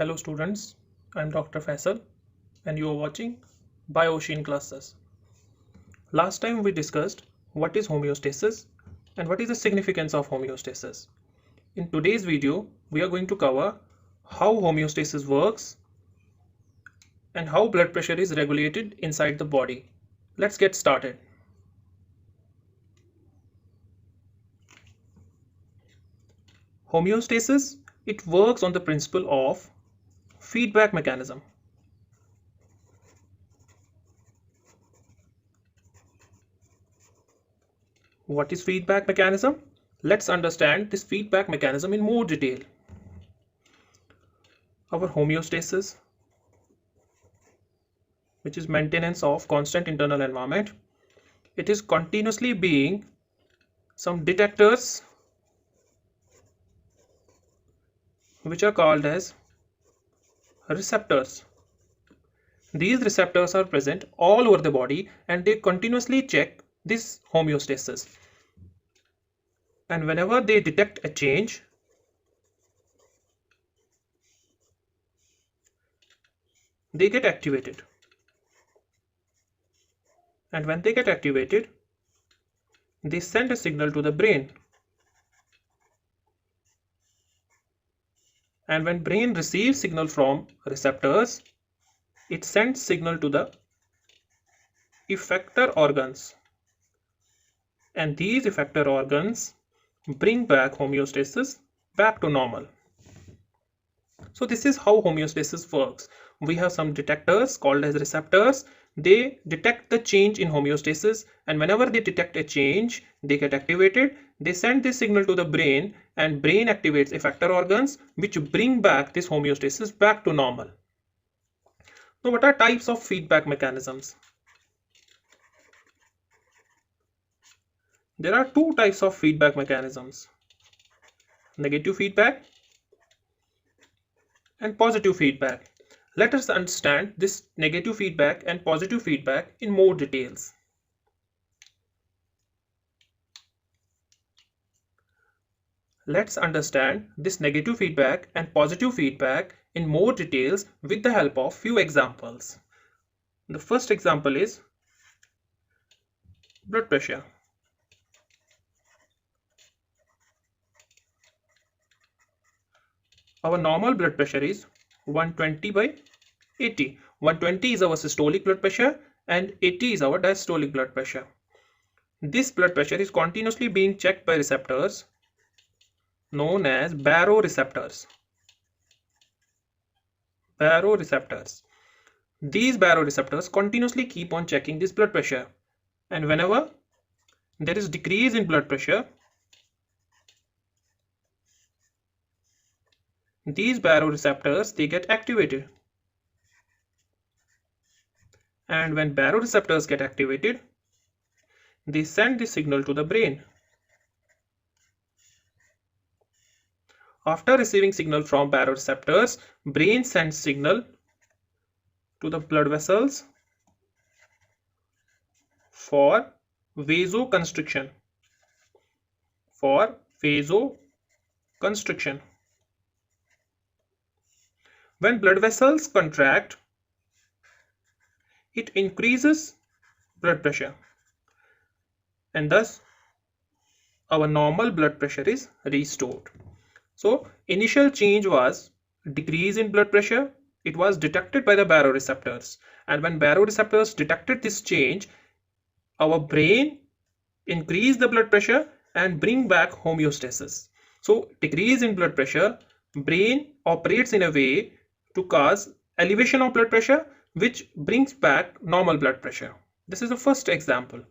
Hello students, I am Dr. Faisal and you are watching Bio-Ocean classes. Last time we discussed what is homeostasis and what is the significance of homeostasis. In today's video, we are going to cover how homeostasis works and how blood pressure is regulated inside the body. Let's get started. Homeostasis, it works on the principle of feedback mechanism. What is feedback mechanism? Let's understand this feedback mechanism in more detail. Our homeostasis, which is maintenance of constant internal environment, it is continuously being some detectors which are called as receptors. These receptors are present all over the body and they continuously check this homeostasis. And whenever they detect a change, they get activated. And when they get activated, they send a signal to the brain. And when brain receives signal from receptors, it sends signal to the effector organs. And these effector organs bring back homeostasis back to normal. So this is how homeostasis works. We have some detectors called as receptors. They detect the change in homeostasis, and whenever they detect a change, they get activated. They send this signal to the brain, and brain activates effector organs which bring back this homeostasis back to normal. Now, what are types of feedback mechanisms? There are two types of feedback mechanisms: negative feedback and positive feedback. Let us understand this negative feedback and positive feedback in more details. Let's understand this negative feedback and positive feedback in more details with the help of few examples. The first example is blood pressure. Our normal blood pressure is 120 by 80. 120 is our systolic blood pressure and 80 is our diastolic blood pressure. This blood pressure is continuously being checked by receptors known as baroreceptors. Baroreceptors. These baroreceptors continuously keep on checking this blood pressure, and whenever there is decrease in blood pressure, these baroreceptors, they get activated. And when baroreceptors get activated, they send the signal to the brain. After receiving signal from baroreceptors, brain sends signal to the blood vessels for vasoconstriction. When blood vessels contract, it increases blood pressure, and thus our normal blood pressure is restored. So initial change was decrease in blood pressure. It was detected by the baroreceptors, and when baroreceptors detected this change, our brain increased the blood pressure and bring back homeostasis. So decrease in blood pressure, brain operates in a way to cause elevation of blood pressure which brings back normal blood pressure. This is the first example.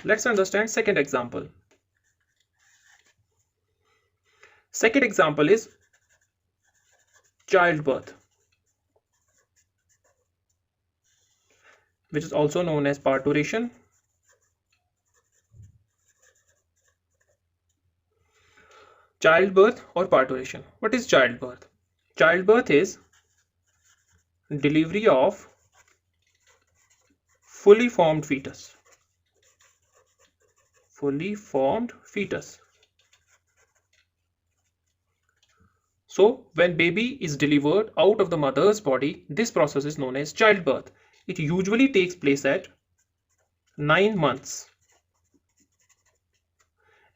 Let's understand second example. Second example is childbirth, which is also known as parturation. Childbirth or parturation. What is childbirth? Childbirth is delivery of fully formed fetus. Fully formed fetus. So when baby is delivered out of the mother's body, this process is known as childbirth. It usually takes place at 9 months,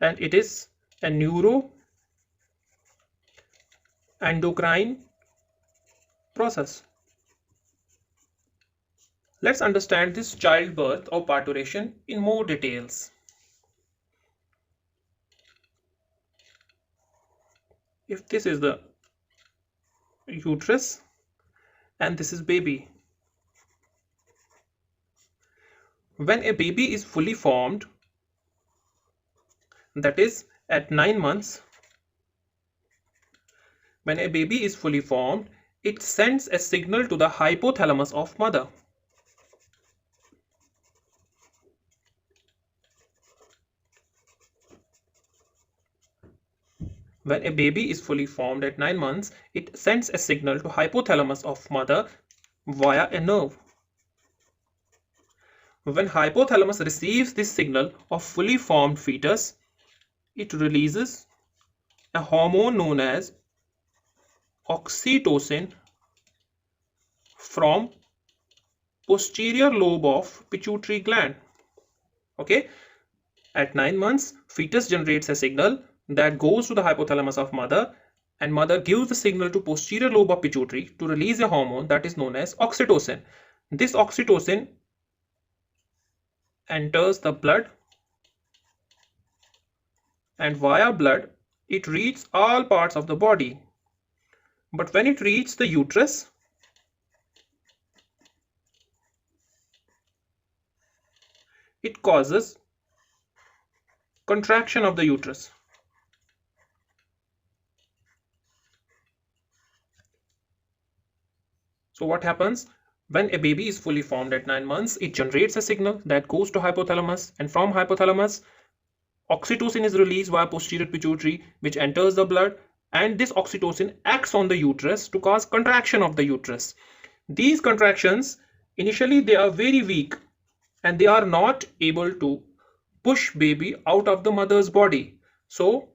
and it is a neuroendocrine process. Let's understand this childbirth or parturition in more details. If this is the uterus and this is baby, when a baby is fully formed, that is at 9 months, when a baby is fully formed, it sends a signal to the hypothalamus of mother. When a baby is fully formed at 9 months, it sends a signal to hypothalamus of mother via a nerve. When hypothalamus receives this signal of fully formed fetus, it releases a hormone known as oxytocin from posterior lobe of pituitary gland. Okay, at 9 months, fetus generates a signal that goes to the hypothalamus of mother, and mother gives the signal to posterior lobe of pituitary to release a hormone that is known as oxytocin. This oxytocin enters the blood, and via blood it reaches all parts of the body. But when it reaches the uterus, it causes contraction of the uterus. So what happens? When a baby is fully formed at 9 months, it generates a signal that goes to hypothalamus, and from hypothalamus, oxytocin is released via posterior pituitary, which enters the blood, and this oxytocin acts on the uterus to cause contraction of the uterus. These contractions, initially they are very weak and they are not able to push baby out of the mother's body. So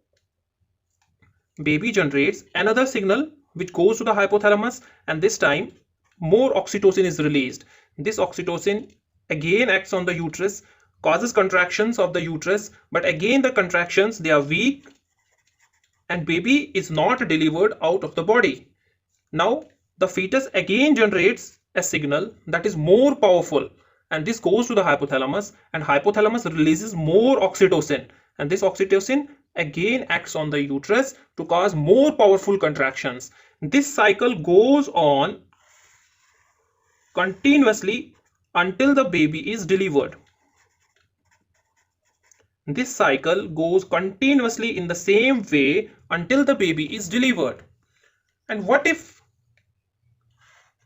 baby generates another signal which goes to the hypothalamus, and this time more oxytocin is released. This oxytocin again acts on the uterus, causes contractions of the uterus, but again the contractions, they are weak and baby is not delivered out of the body. Now the fetus again generates a signal that is more powerful, and this goes to the hypothalamus, and hypothalamus releases more oxytocin, and this oxytocin again acts on the uterus to cause more powerful contractions. This cycle goes on continuously until the baby is delivered. This cycle goes continuously in the same way until the baby is delivered. And what if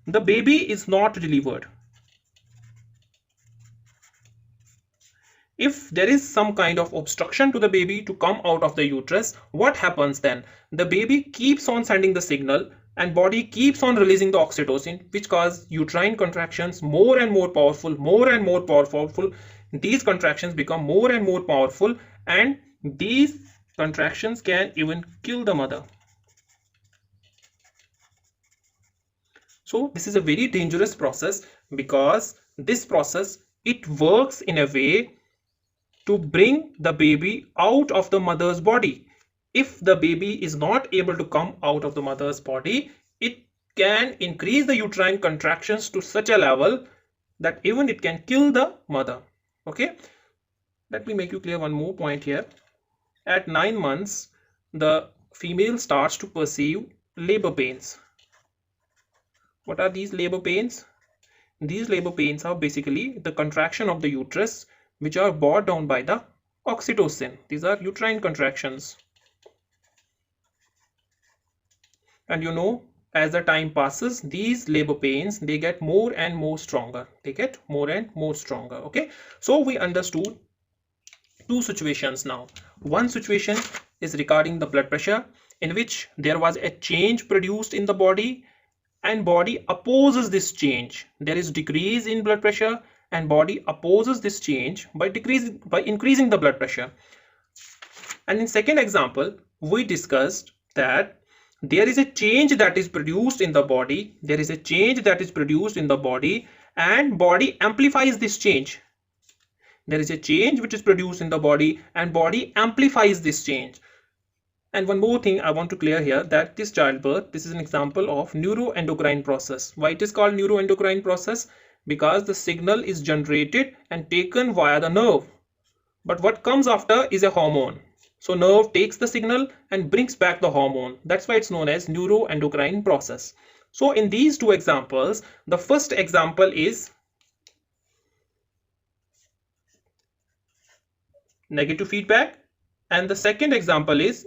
the baby is not delivered? If there is some kind of obstruction to the baby to come out of the uterus, what happens then? The baby keeps on sending the signal and body keeps on releasing the oxytocin, which cause uterine contractions more and more powerful, more and more powerful. These contractions become more and more powerful, and these contractions can even kill the mother. So this is a very dangerous process, because this process, it works in a way to bring the baby out of the mother's body. If the baby is not able to come out of the mother's body, it can increase the uterine contractions to such a level that even it can kill the mother. Okay, let me make you clear one more point here. At 9 months, the female starts to perceive labor pains. What are these labor pains? These labor pains are basically the contraction of the uterus, which are brought down by the oxytocin. These are uterine contractions. And you know, as the time passes, these labor pains, they get more and more stronger. They get more and more stronger. Okay, so we understood two situations now. One situation is regarding the blood pressure, in which there was a change produced in the body, and body opposes this change. There is decrease in blood pressure, and body opposes this change by increasing the blood pressure. And in second example, we discussed that there is a change that is produced in the body. There is a change that is produced in the body, and body amplifies this change. There is a change which is produced in the body, and body amplifies this change. And one more thing I want to clear here, that this childbirth, this is an example of neuroendocrine process. Why it is called neuroendocrine process? Because the signal is generated and taken via the nerve. But what comes after is a hormone. So nerve takes the signal and brings back the hormone. That's why it's known as neuroendocrine process. So in these two examples, the first example is negative feedback, and the second example is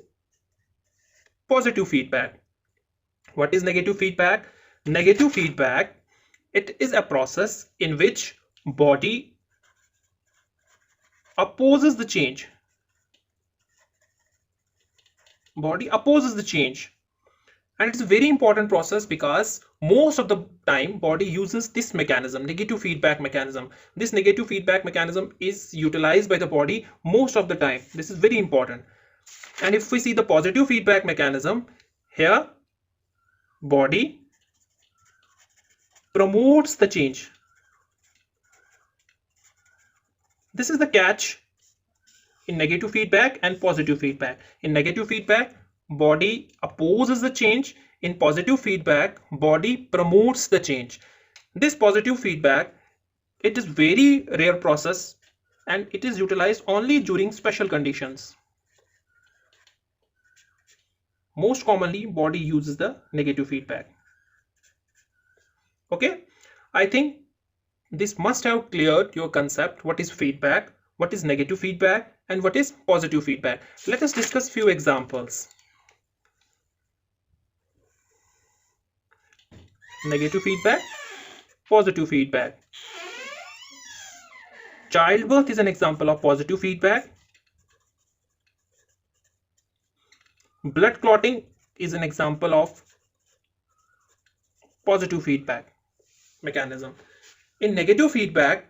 positive feedback. What is negative feedback? Negative feedback, it is a process in which body opposes the change. Body opposes the change. And it's a very important process because most of the time body uses this mechanism, negative feedback mechanism. This negative feedback mechanism is utilized by the body most of the time. This is very important. And if we see the positive feedback mechanism, here body promotes the change. This is the catch in negative feedback and positive feedback. In negative feedback, body opposes the change. In positive feedback, body promotes the change. This positive feedback, it is very rare process and it is utilized only during special conditions. Most commonly, body uses the negative feedback. Okay, I think this must have cleared your concept. What is feedback, what is negative feedback, and what is positive feedback. Let us discuss few examples. Negative feedback, positive feedback. Childbirth is an example of positive feedback. Blood clotting is an example of positive feedback mechanism. In negative feedback,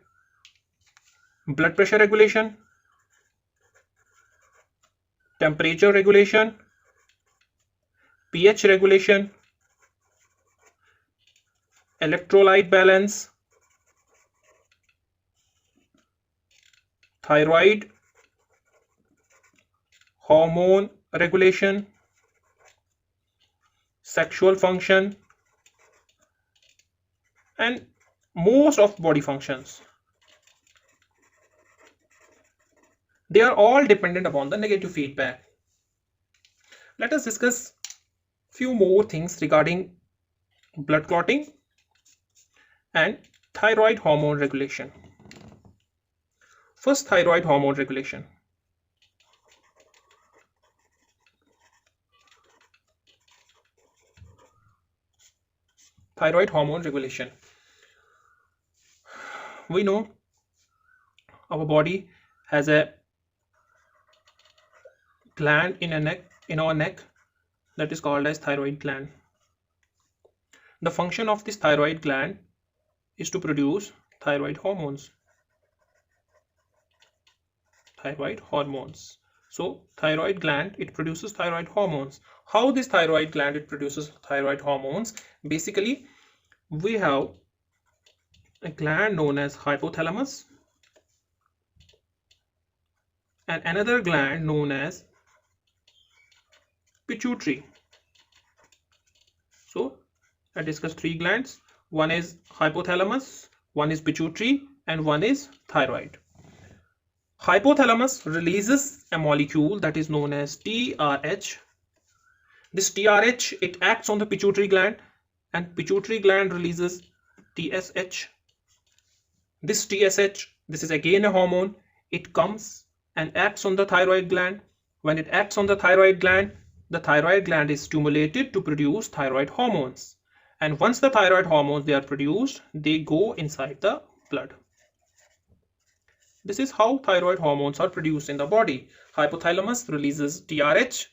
blood pressure regulation, temperature regulation, pH regulation, electrolyte balance, thyroid, hormone regulation, sexual function, and most of body functions. They are all dependent upon the negative feedback. Let us discuss few more things regarding blood clotting and thyroid hormone regulation. First, thyroid hormone regulation. Thyroid hormone regulation. We know our body has a gland in our neck that is called as thyroid gland. The function of this thyroid gland is to produce thyroid hormones. Thyroid hormones. So thyroid gland, it produces thyroid hormones. How this thyroid gland, it produces thyroid hormones? Basically, we have a gland known as hypothalamus and another gland known as pituitary. So I discussed three glands. One is hypothalamus, one is pituitary, and one is thyroid. Hypothalamus releases a molecule that is known as TRH. This TRH, it acts on the pituitary gland, and pituitary gland releases TSH. This TSH, this is again a hormone. It comes and acts on the thyroid gland. When it acts on the thyroid gland is stimulated to produce thyroid hormones. And once the thyroid hormones, they are produced, they go inside the blood. This is how thyroid hormones are produced in the body. Hypothalamus releases TRH.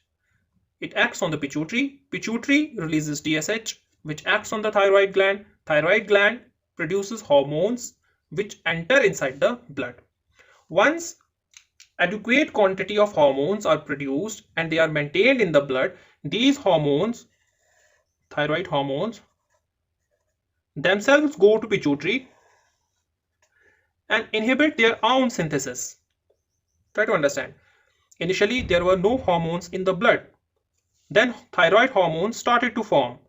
It acts on the pituitary. Pituitary releases TSH, which acts on the thyroid gland. Thyroid gland produces hormones which enter inside the blood. Once adequate quantity of hormones are produced and they are maintained in the blood, these hormones thyroid hormones themselves go to pituitary and inhibit their own synthesis. Try to understand. Initially, there were no hormones in the blood. Then thyroid hormones started to form.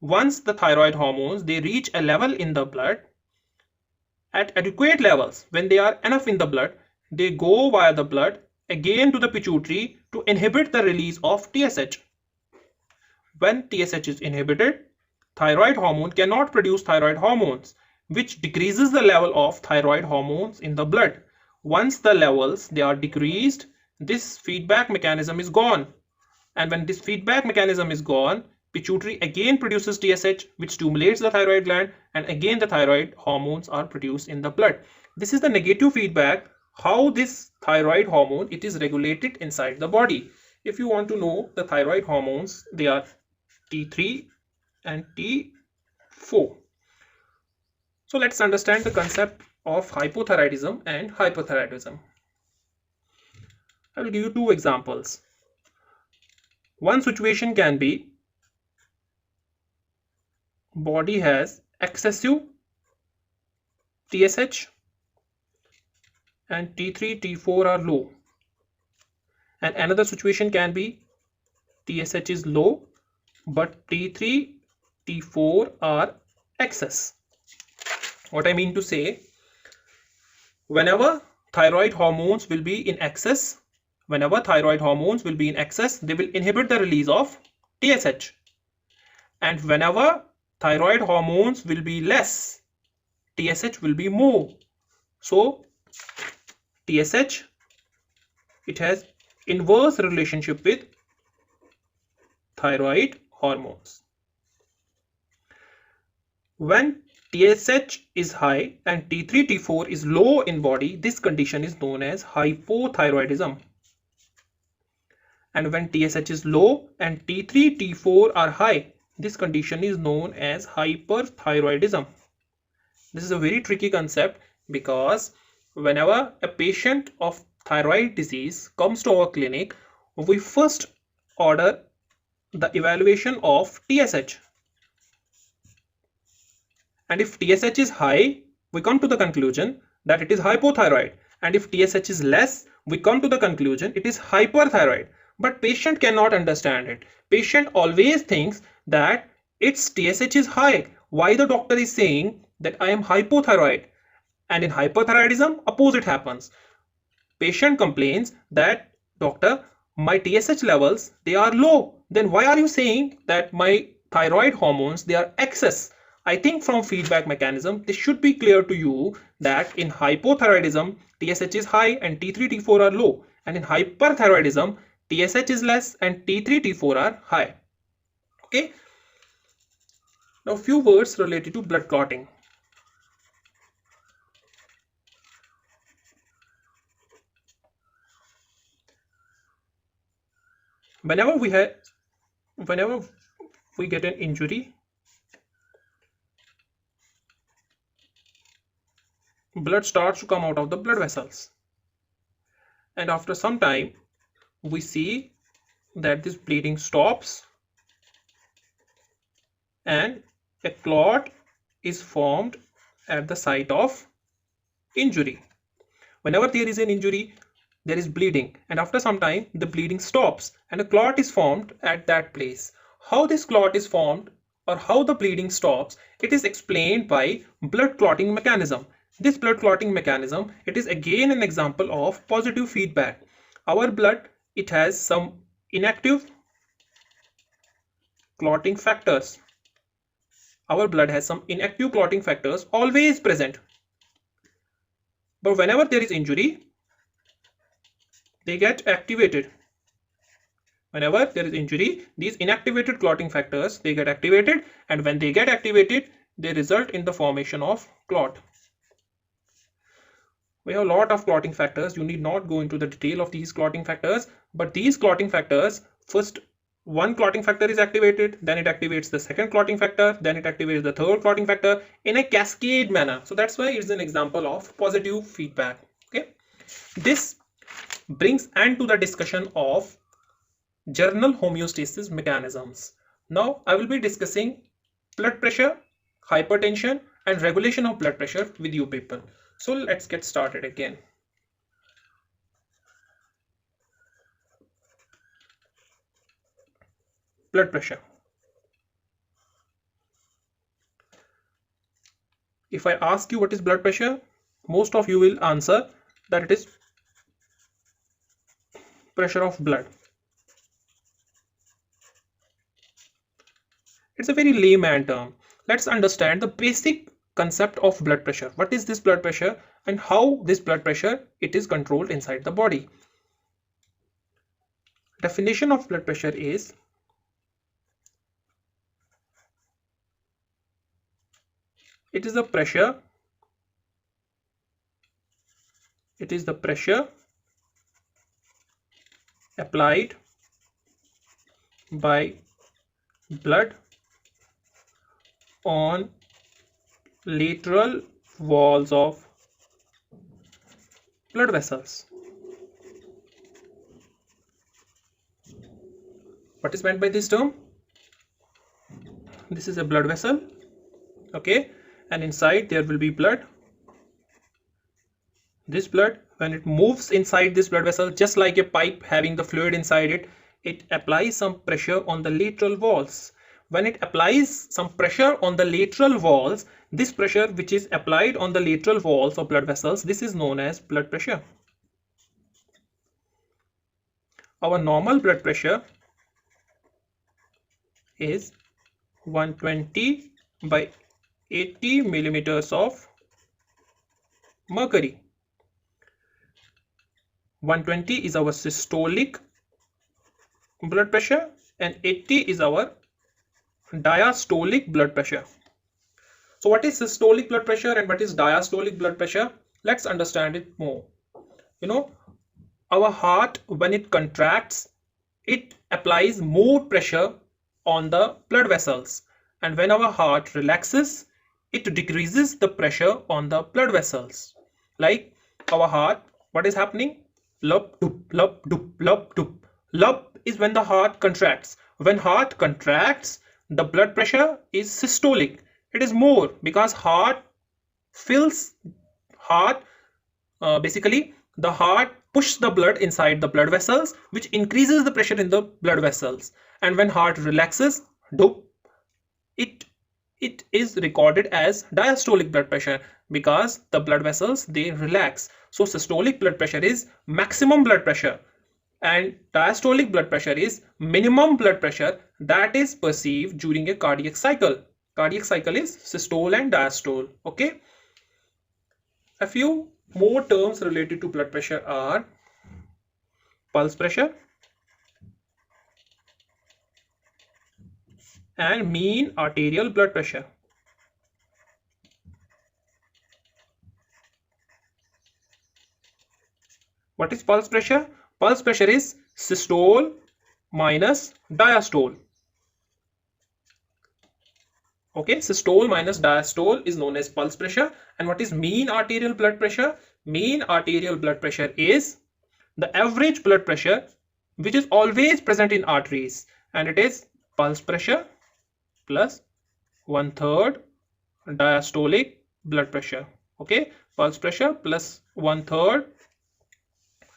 Once the thyroid hormones, they reach a level in the blood, at adequate levels, when they are enough in the blood, they go via the blood again to the pituitary to inhibit the release of TSH. When TSH is inhibited, thyroid hormone cannot produce thyroid hormones, which decreases the level of thyroid hormones in the blood. Once the levels they are decreased, this feedback mechanism is gone. And when this feedback mechanism is gone, pituitary again produces TSH, which stimulates the thyroid gland, and again the thyroid hormones are produced in the blood. This is the negative feedback, how this thyroid hormone, it is regulated inside the body. If you want to know the thyroid hormones, they are T3 and T4. So let's understand the concept of hypothyroidism and hyperthyroidism. I will give you two examples. One situation can be body has excessive TSH and T3, T4 are low. And another situation can be TSH is low but T3, T4 are excess. What I mean to say, whenever thyroid hormones will be in excess, they will inhibit the release of TSH. And whenever thyroid hormones will be less, TSH will be more. So TSH, it has inverse relationship with thyroid hormones. When TSH is high and T3, T4 is low in body, this condition is known as hypothyroidism. And when TSH is low and T3, T4 are high, this condition is known as hyperthyroidism. This is a very tricky concept because whenever a patient of thyroid disease comes to our clinic, we first order the evaluation of TSH. And if TSH is high, we come to the conclusion that it is hypothyroid. And if TSH is less, we come to the conclusion it is hyperthyroid. But patient cannot understand it. Patient always thinks that its TSH is high. Why the doctor is saying that I am hypothyroid? And in hyperthyroidism, opposite happens. Patient complains that, doctor, my TSH levels, they are low. Then why are you saying that my thyroid hormones, they are excess? I think from feedback mechanism, this should be clear to you that in hypothyroidism, TSH is high and T3, T4 are low. And in hyperthyroidism, TSH is less and T3, T4 are high. Okay. Now few words related to blood clotting. Whenever we get an injury, blood starts to come out of the blood vessels, and after some time we see that this bleeding stops and a clot is formed at the site of injury. Whenever there is an injury, there is bleeding, and after some time the bleeding stops and a clot is formed at that place. How this clot is formed or how the bleeding stops, it is explained by blood clotting mechanism. This blood clotting mechanism, it is again an example of positive feedback. Our blood, it has some inactive clotting factors. Our blood has some inactive clotting factors always present. But whenever there is injury, they get activated. Whenever there is injury, these inactivated clotting factors, they get activated, and when they get activated, they result in the formation of clot. We have a lot of clotting factors. You need not go into the detail of these clotting factors, but these clotting factors, first one clotting factor is activated, then it activates the second clotting factor, then it activates the third clotting factor in a cascade manner. So that's why it's an example of positive feedback. Okay, this brings end to the discussion of journal homeostasis mechanisms. Now I will be discussing blood pressure, hypertension and regulation of blood pressure with you people. So let's get started again. Blood pressure. If I ask you what is blood pressure, most of you will answer that it is pressure of blood. It's a very layman term. Let's understand the basic concept of blood pressure. What is this blood pressure and how this blood pressure it is controlled inside the body. Definition of blood pressure is it is the pressure applied by blood on lateral walls of blood vessels. What is meant by this term? This is a blood vessel, okay, and inside there will be blood. This blood, when it moves inside this blood vessel, just like a pipe having the fluid inside it, it applies some pressure on the lateral walls. When it applies some pressure on the lateral walls, this pressure which is applied on the lateral walls of blood vessels, this is known as blood pressure. Our normal blood pressure is 120 by 80 millimeters of mercury. 120 is our systolic blood pressure and 80 is our diastolic blood pressure. So what is systolic blood pressure and what is diastolic blood pressure? Let's understand it more. Our heart, when it contracts, it applies more pressure on the blood vessels, and when our heart relaxes, it decreases the pressure on the blood vessels. Like our heart, what is happening? Lup, dup, lup, dup, lup, dup. Lup is when the heart contracts. When heart contracts, the blood pressure is systolic. It is more because heart fills basically the heart pushes the blood inside the blood vessels, which increases the pressure in the blood vessels. And when heart relaxes, it is recorded as diastolic blood pressure because the blood vessels they relax. So systolic blood pressure is maximum blood pressure and diastolic blood pressure is minimum blood pressure that is perceived during a cardiac cycle. Cardiac cycle is systole and diastole. Okay. A few more terms related to blood pressure are pulse pressure and mean arterial blood pressure. What is pulse pressure? Pulse pressure is systole minus diastole. Okay, systole minus diastole is known as pulse pressure. And what is mean arterial blood pressure? Mean arterial blood pressure is the average blood pressure which is always present in arteries, and it is pulse pressure plus 1/3 diastolic blood pressure. Okay, pulse pressure plus 1/3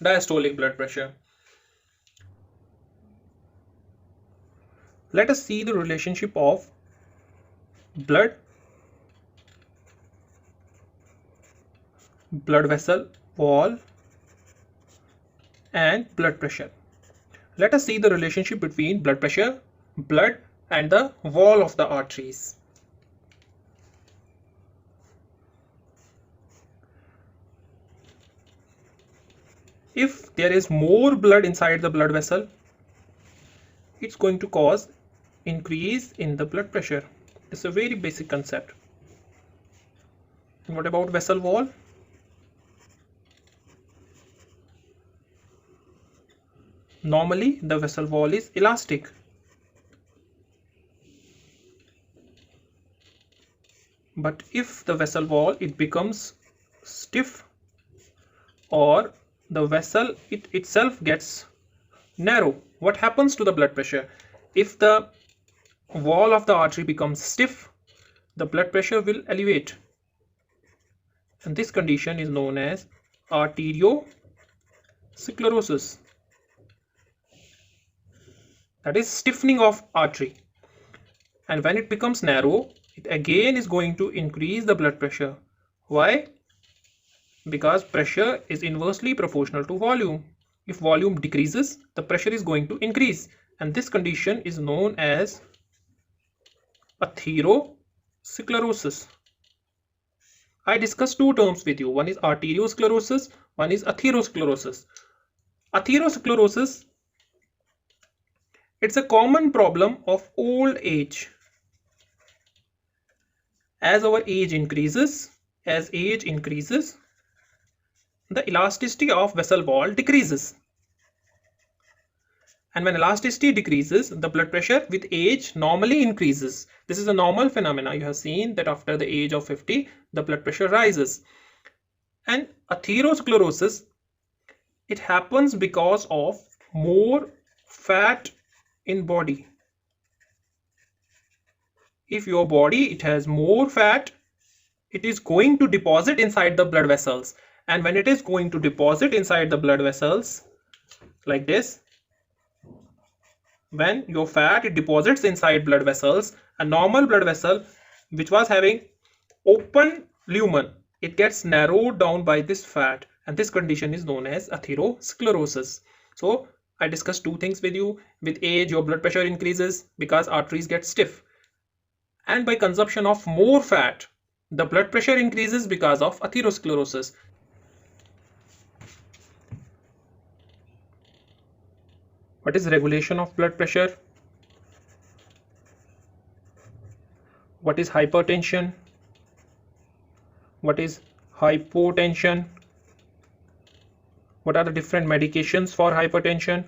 diastolic blood pressure. Let us see the relationship of blood vessel wall and blood pressure. Let us see the relationship between blood pressure, blood and the wall of the arteries. If there is more blood inside the blood vessel, it's going to cause increase in the blood pressure. It's a very basic concept. And what about vessel wall? Normally the vessel wall is elastic. But if the vessel wall it becomes stiff or the vessel itself gets narrow, what happens to the blood pressure? If the wall of the artery becomes stiff, the blood pressure will elevate. And this condition is known as arteriosclerosis. That is stiffening of artery. And when it becomes narrow, it again is going to increase the blood pressure. Why? Because pressure is inversely proportional to volume. If volume decreases, the pressure is going to increase. And this condition is known as atherosclerosis. I discussed two terms with you. One is arteriosclerosis, one is atherosclerosis. Atherosclerosis, it's a common problem of old age. As our age increases, the elasticity of vessel wall decreases. And when elasticity decreases, the blood pressure with age normally increases. This is a normal phenomena. You have seen that after the age of 50, the blood pressure rises. And atherosclerosis, it happens because of more fat in body. If your body, it has more fat, it is going to deposit inside the blood vessels. And when it is going to deposit inside the blood vessels, like this, when your fat, it deposits inside blood vessels, a normal blood vessel which was having open lumen, it gets narrowed down by this fat, and this condition is known as atherosclerosis. So I discussed two things with you. With age, your blood pressure increases because arteries get stiff, and by consumption of more fat, the blood pressure increases because of atherosclerosis. What is regulation of blood pressure? What is hypertension? What is hypotension? What are the different medications for hypertension?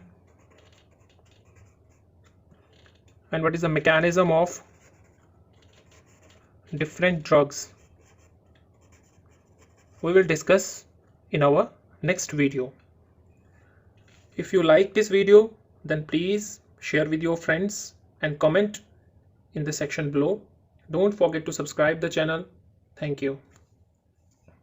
And what is the mechanism of different drugs? We will discuss in our next video. If you like this video, then please share with your friends and comment in the section below. Don't forget to subscribe the channel. Thank you.